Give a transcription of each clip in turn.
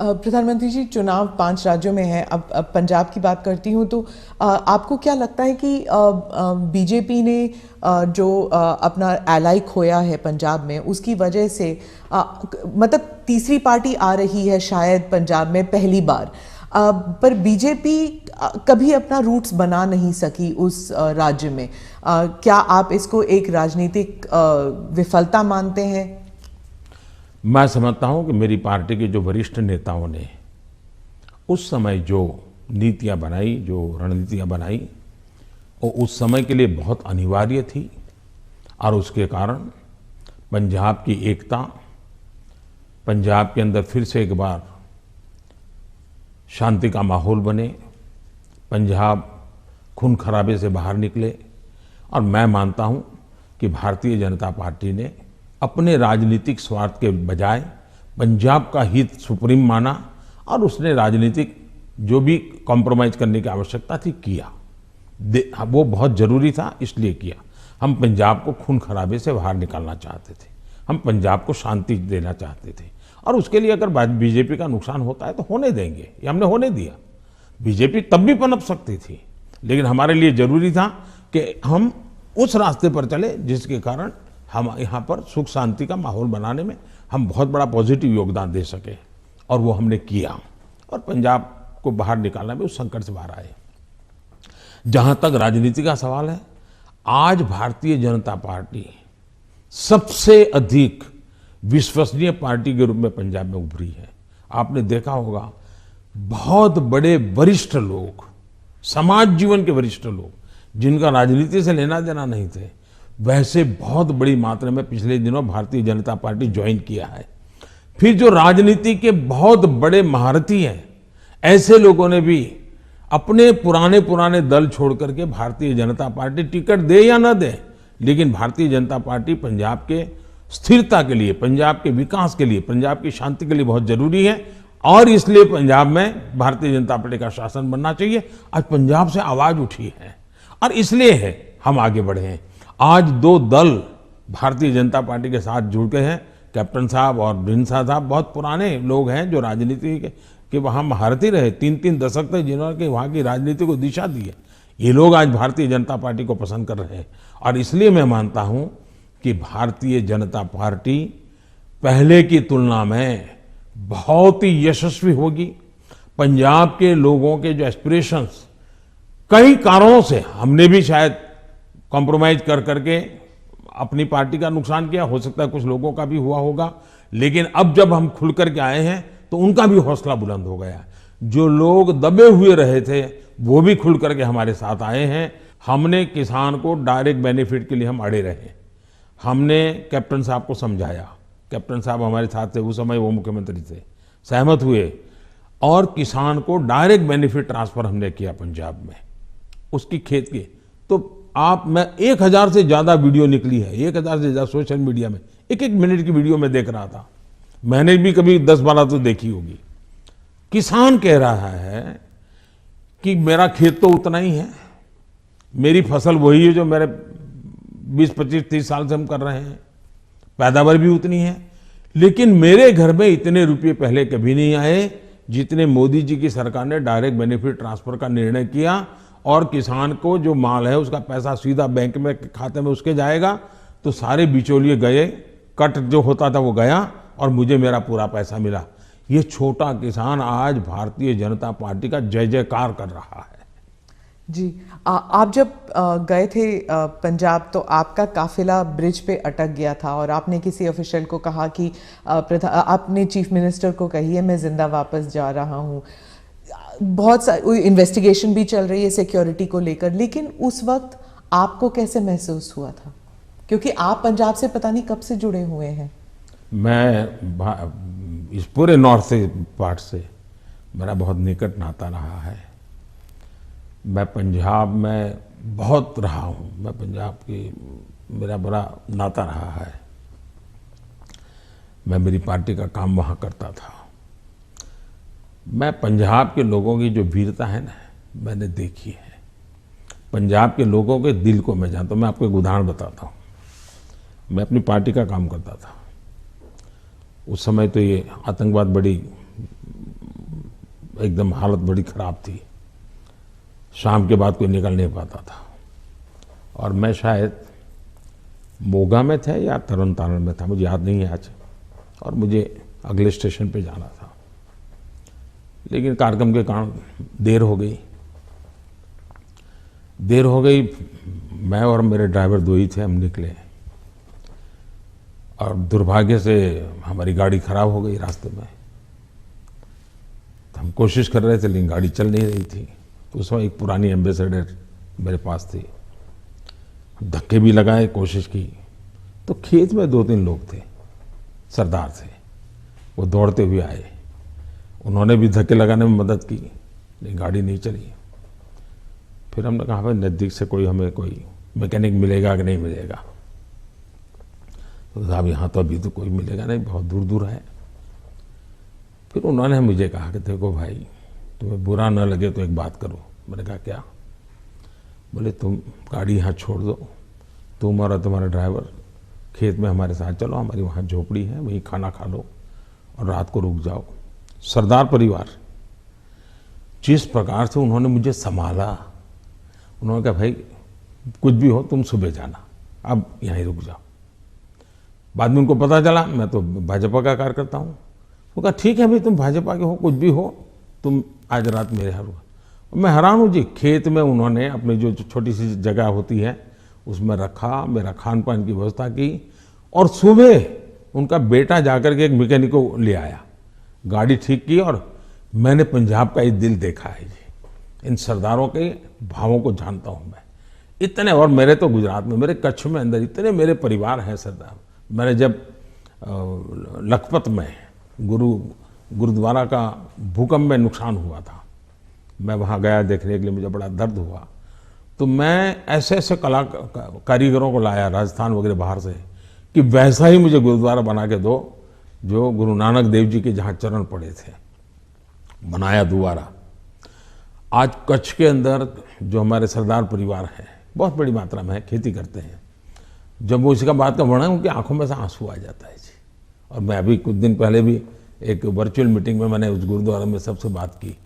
प्रधानमंत्री जी, चुनाव 5 राज्यों में है। अब पंजाब की बात करती हूँ तो आपको क्या लगता है कि बीजेपी ने जो अपना एलाई खोया है पंजाब में, उसकी वजह से मतलब तीसरी पार्टी आ रही है शायद पंजाब में पहली बार, पर बीजेपी कभी अपना रूट्स बना नहीं सकी उस राज्य में। क्या आप इसको एक राजनीतिक विफलता मानते हैं? मैं समझता हूं कि मेरी पार्टी के जो वरिष्ठ नेताओं ने उस समय जो नीतियां बनाई, जो रणनीतियां बनाई, वो उस समय के लिए बहुत अनिवार्य थी और उसके कारण पंजाब की एकता, पंजाब के अंदर फिर से एक बार शांति का माहौल बने, पंजाब खून खराबे से बाहर निकले। और मैं मानता हूं कि भारतीय जनता पार्टी ने अपने राजनीतिक स्वार्थ के बजाय पंजाब का हित सुप्रीम माना और उसने राजनीतिक जो भी कॉम्प्रोमाइज करने की आवश्यकता थी किया। वो बहुत जरूरी था, इसलिए किया। हम पंजाब को खून खराबे से बाहर निकालना चाहते थे, हम पंजाब को शांति देना चाहते थे और उसके लिए अगर बीजेपी का नुकसान होता है तो होने देंगे, ये हमने होने दिया। बीजेपी तब भी पनप सकती थी, लेकिन हमारे लिए जरूरी था कि हम उस रास्ते पर चले जिसके कारण हम यहाँ पर सुख शांति का माहौल बनाने में हम बहुत बड़ा पॉजिटिव योगदान दे सके, और वो हमने किया और पंजाब को बाहर निकालना में उस संकट से बाहर आए। जहां तक राजनीति का सवाल है, आज भारतीय जनता पार्टी सबसे अधिक विश्वसनीय पार्टी के रूप में पंजाब में उभरी है। आपने देखा होगा, बहुत बड़े वरिष्ठ लोग, समाज जीवन के वरिष्ठ लोग, जिनका राजनीति से लेना देना नहीं थे, वैसे बहुत बड़ी मात्रा में पिछले दिनों भारतीय जनता पार्टी ज्वाइन किया है। फिर जो राजनीति के बहुत बड़े महारथी हैं, ऐसे लोगों ने भी अपने पुराने दल छोड़ करके भारतीय जनता पार्टी, टिकट दे या ना दे, लेकिन भारतीय जनता पार्टी पंजाब के स्थिरता के लिए, पंजाब के विकास के लिए, पंजाब की शांति के लिए बहुत जरूरी है और इसलिए पंजाब में भारतीय जनता पार्टी का शासन बनना चाहिए। आज पंजाब से आवाज उठी है और इसलिए है हम आगे बढ़े हैं। आज 2 दल भारतीय जनता पार्टी के साथ जुड़ गए हैं। कैप्टन साहब और ढींडसा साहब बहुत पुराने लोग हैं जो राजनीति के वहाँ महारथी रहे, 3-3 दशक तक, जिन्होंने वहाँ की राजनीति को दिशा दी है। ये लोग आज भारतीय जनता पार्टी को पसंद कर रहे हैं और इसलिए मैं मानता हूँ कि भारतीय जनता पार्टी पहले की तुलना में बहुत ही यशस्वी होगी। पंजाब के लोगों के जो एस्पिरेशंस, कई कारणों से हमने भी शायद कॉम्प्रोमाइज कर करके अपनी पार्टी का नुकसान किया, हो सकता है कुछ लोगों का भी हुआ होगा, लेकिन अब जब हम खुल करके आए हैं तो उनका भी हौसला बुलंद हो गया। जो लोग दबे हुए रहे थे वो भी खुल करके हमारे साथ आए हैं। हमने किसान को डायरेक्ट बेनिफिट के लिए हम अड़े रहे, हमने कैप्टन साहब को समझाया, कैप्टन साहब हमारे साथ थे, उस समय वो मुख्यमंत्री थे, सहमत हुए और किसान को डायरेक्ट बेनिफिट ट्रांसफर हमने किया पंजाब में उसकी खेत की। तो मैं 1000 से ज्यादा वीडियो निकली है, 1000 से ज्यादा सोशल मीडिया में, 1-1 मिनट की वीडियो में देख रहा था। मैंने भी कभी 10-12 तो देखी होगी। किसान कह रहा है कि मेरा खेत तो उतना ही है, मेरी फसल वही है जो मेरे 20-25-30 साल से हम कर रहे हैं, पैदावार भी उतनी है, लेकिन मेरे घर में इतने रुपये पहले कभी नहीं आए जितने मोदी जी की सरकार ने डायरेक्ट बेनिफिट ट्रांसफर का निर्णय किया और किसान को जो माल है उसका पैसा सीधा बैंक में खाते में उसके जाएगा। तो सारे बिचौलिए गए, कट जो होता था वो गया और मुझे मेरा पूरा पैसा मिला। ये छोटा किसान आज भारतीय जनता पार्टी का जय जयकार कर रहा है। जी, आप जब गए थे पंजाब तो आपका काफिला ब्रिज पे अटक गया था और आपने किसी ऑफिशियल को कहा कि आपने चीफ मिनिस्टर को कही है मैं जिंदा वापस जा रहा हूँ। बहुत सारी इन्वेस्टिगेशन भी चल रही है सिक्योरिटी को लेकर, लेकिन उस वक्त आपको कैसे महसूस हुआ था, क्योंकि आप पंजाब से पता नहीं कब से जुड़े हुए हैं? मैं इस पूरे नॉर्थ से पार्ट से मेरा बहुत निकट नाता रहा है। मैं पंजाब में बहुत रहा हूँ, मैं पंजाब की मेरा बड़ा नाता रहा है। मैं मेरी पार्टी का काम वहाँ करता था। मैं पंजाब के लोगों की जो वीरता है ना, मैंने देखी है। पंजाब के लोगों के दिल को मैं जानता हूँ। मैं आपको एक उदाहरण बताता हूँ। मैं अपनी पार्टी का काम करता था, उस समय तो ये आतंकवाद बड़ी एकदम हालत बड़ी ख़राब थी। शाम के बाद कोई निकल नहीं पाता था। और मैं शायद मोगा में था या तरन तारण में था, मुझे याद नहीं है आज। और मुझे अगले स्टेशन पे जाना था, लेकिन कार्यक्रम के कारण देर हो गई। मैं और मेरे ड्राइवर दो ही थे, हम निकले। और दुर्भाग्य से हमारी गाड़ी खराब हो गई रास्ते में। तो हम कोशिश कर रहे थे, लेकिन गाड़ी चल नहीं रही थी। तो उस समय एक पुरानी एम्बेसडर मेरे पास थी। धक्के भी लगाए, कोशिश की। तो खेत में 2-3 लोग थे, सरदार थे, वो दौड़ते हुए आए। उन्होंने भी धक्के लगाने में मदद की, लेकिन गाड़ी नहीं चली। फिर हमने कहा भाई नज़दीक से हमें कोई मैकेनिक मिलेगा कि नहीं मिलेगा। तो साहब यहाँ तो अभी तो कोई मिलेगा नहीं, बहुत दूर दूर है। फिर उन्होंने मुझे कहा कि देखो भाई, तुम्हें बुरा न लगे तो एक बात करो। मैंने कहा क्या? बोले तुम गाड़ी यहाँ छोड़ दो, तुम और तुम्हारा ड्राइवर खेत में हमारे साथ चलो, हमारी वहाँ झोपड़ी है, वहीं खाना खा लो और रात को रुक जाओ। सरदार परिवार, जिस प्रकार से उन्होंने मुझे संभाला, उन्होंने कहा भाई कुछ भी हो तुम सुबह जाना, अब यहीं रुक जाओ। बाद में उनको पता चला मैं तो भाजपा का कार्यकर्ता हूँ। वो कहा ठीक है भाई, तुम भाजपा के हो, कुछ भी हो, तुम आज रात मेरे यहाँ रुको। मैं हैरान हूँ जी, खेत में उन्होंने अपनी जो छोटी सी जगह होती है उसमें रखा, मेरा खान पान की व्यवस्था की। और सुबह उनका बेटा जाकर के एक मैकेनिक को ले आया, गाड़ी ठीक की। और मैंने पंजाब का ये दिल देखा है जी। इन सरदारों के भावों को जानता हूँ मैं इतने। और मेरे तो गुजरात में, मेरे कच्छ में अंदर इतने मेरे परिवार हैं सरदार। मैंने जब लखपत में गुरुद्वारा का भूकंप में नुकसान हुआ था, मैं वहाँ गया देखने के लिए, मुझे बड़ा दर्द हुआ। तो मैं ऐसे ऐसे कारीगरों को लाया राजस्थान वगैरह बाहर से, कि वैसा ही मुझे गुरुद्वारा बना के दो जो गुरु नानक देव जी के जहाँ चरण पड़े थे। बनाया दोबारा। आज कच्छ के अंदर जो हमारे सरदार परिवार हैं, बहुत बड़ी मात्रा में है, खेती करते हैं। जब वो इसका बात का वर्णन, उनकी आंखों में से आंसू आ जाता है जी। और मैं अभी कुछ दिन पहले भी एक वर्चुअल मीटिंग में मैंने उस गुरुद्वारा में सबसे बात की।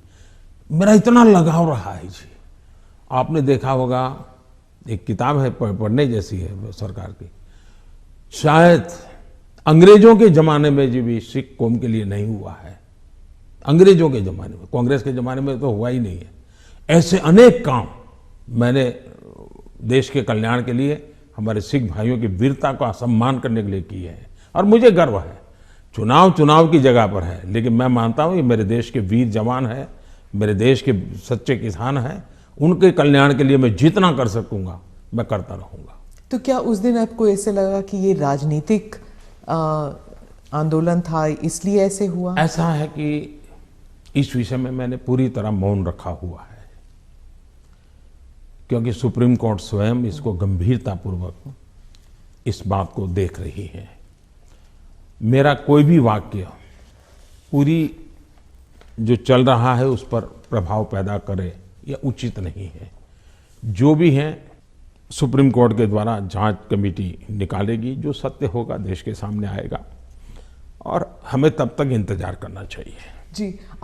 मेरा इतना लगाव रहा है जी। आपने देखा होगा, एक किताब है पढ़ने जैसी है सरकार की, शायद अंग्रेजों के ज़माने में जो भी सिख कौम के लिए नहीं हुआ है, अंग्रेजों के ज़माने में, कांग्रेस के ज़माने में तो हुआ ही नहीं है। ऐसे अनेक काम मैंने देश के कल्याण के लिए, हमारे सिख भाइयों की वीरता का सम्मान करने के लिए किए हैं। और मुझे गर्व है। चुनाव की जगह पर है, लेकिन मैं मानता हूँ ये मेरे देश के वीर जवान हैं, मेरे देश के सच्चे किसान हैं। उनके कल्याण के लिए मैं जितना कर सकूँगा मैं करता रहूँगा। तो क्या उस दिन आपको ऐसे लगा कि ये राजनीतिक आंदोलन था, इसलिए ऐसे हुआ? ऐसा है कि इस विषय में मैंने पूरी तरह मौन रखा हुआ है, क्योंकि सुप्रीम कोर्ट स्वयं इसको गंभीरतापूर्वक इस बात को देख रही है। मेरा कोई भी वाक्य पूरी जो चल रहा है उस पर प्रभाव पैदा करे यह उचित नहीं है। जो भी है सुप्रीम कोर्ट के द्वारा जांच कमेटी निकालेगी, जो सत्य होगा देश के सामने आएगा, और हमें तब तक इंतजार करना चाहिए। जी।